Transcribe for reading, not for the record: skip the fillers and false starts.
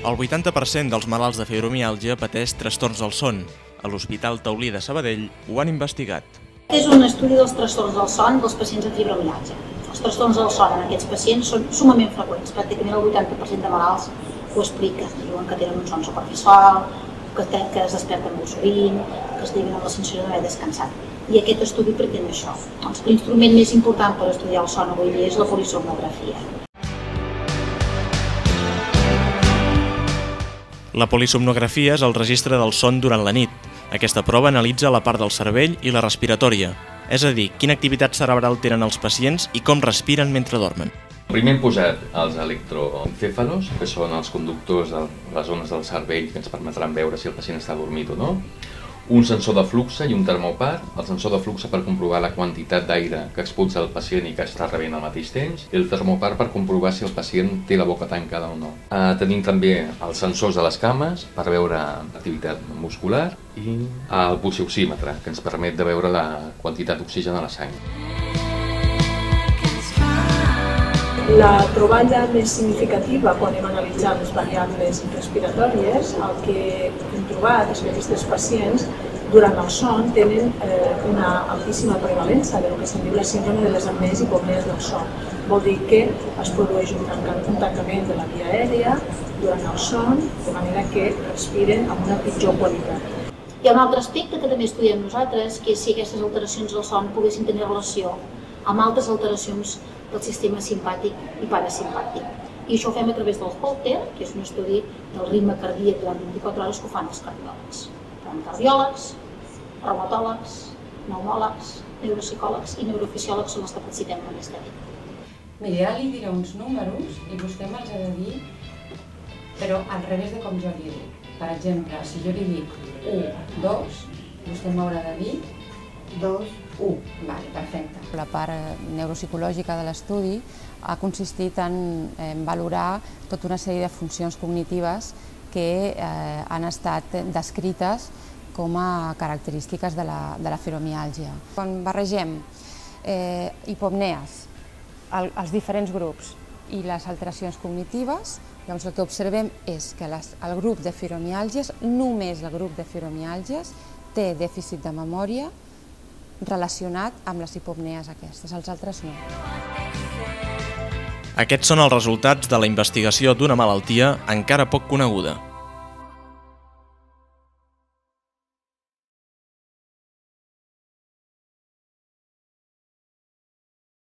El 80% dels malalts de fibromiàlgia pateix trastorns del son. A l'Hospital Taulí de Sabadell ho han investigat. És un estudi dels trastorns del son dels pacients amb fibromiàlgia. Els trastorns del son en aquests pacients són sumament freqüents. Pràcticament el 80% de malalts ho expliquen. Diuen que tenen un son superficial, que es desperten molt sovint, que es lliguen amb la sensació d'haver descansat. I aquest estudi pretén això. L'instrument més important per estudiar el son avui dia és la polisomnografia. La polisomnografia és el registre del son durant la nit. Aquesta prova analitza la part del cervell i la respiratòria, és a dir, quina activitat cerebral tenen els pacients i com respiren mentre dormen. Primer hem posat els electroencèfalos, que són els conductors de les zones del cervell que ens permetran veure si el pacient està dormit o no, un sensor de flux i un termopar, el sensor de flux per comprovar la quantitat d'aire que expulsa el pacient i que està rebent al mateix temps, i el termopar per comprovar si el pacient té la boca tancada o no. Tenim també els sensors de les cames per veure l'activitat muscular i el pulsioxímetre, que ens permet de veure la quantitat d'oxigen a la sang. La troballa més significativa quan hem analitzat les variables respiratòries, el que hem trobat és que aquests pacients durant el son tenen una altíssima prevalença del que se'n diu la síndrome de les apnees i hipopnees del son. Vol dir que es produeix un tancament de la via aèria durant el son, de manera que respiren amb una pitjor qualitat. Hi ha un altre aspecte que també estudiem nosaltres, que és si aquestes alteracions del son poguessin tenir relació amb altres alteracions del sistema simpàtic i parasimpàtic. I això ho fem a través del Holter, que és un estudi del ritme cardíac durant 24 hores que ho fan els cardiòlegs. Cardiòlegs, reumatòlegs, pneumòlegs, neuropsicòlegs i neurofisiòlegs són els que participem en aquesta llei. Miri, ara li diré uns números i vostè me'ls ha de dir, però al revés de com jo li dic. Per exemple, si jo li dic 1, 2, vostè m'haurà de dir 2, 1. Vale, perfecte. La part neuropsicològica de l'estudi ha consistit en valorar tota una sèrie de funcions cognitives que han estat descrites com a característiques de la fibromiàlgia. Quan barregem hipopnees, els diferents grups i les alteracions cognitives, doncs el que observem és que el grup de fibromiàlgies, només el grup de fibromiàlgies, té dèficit de memòria relacionat amb les hipopnees aquestes, els altres no. Aquests són els resultats de la investigació d'una malaltia encara poc coneguda.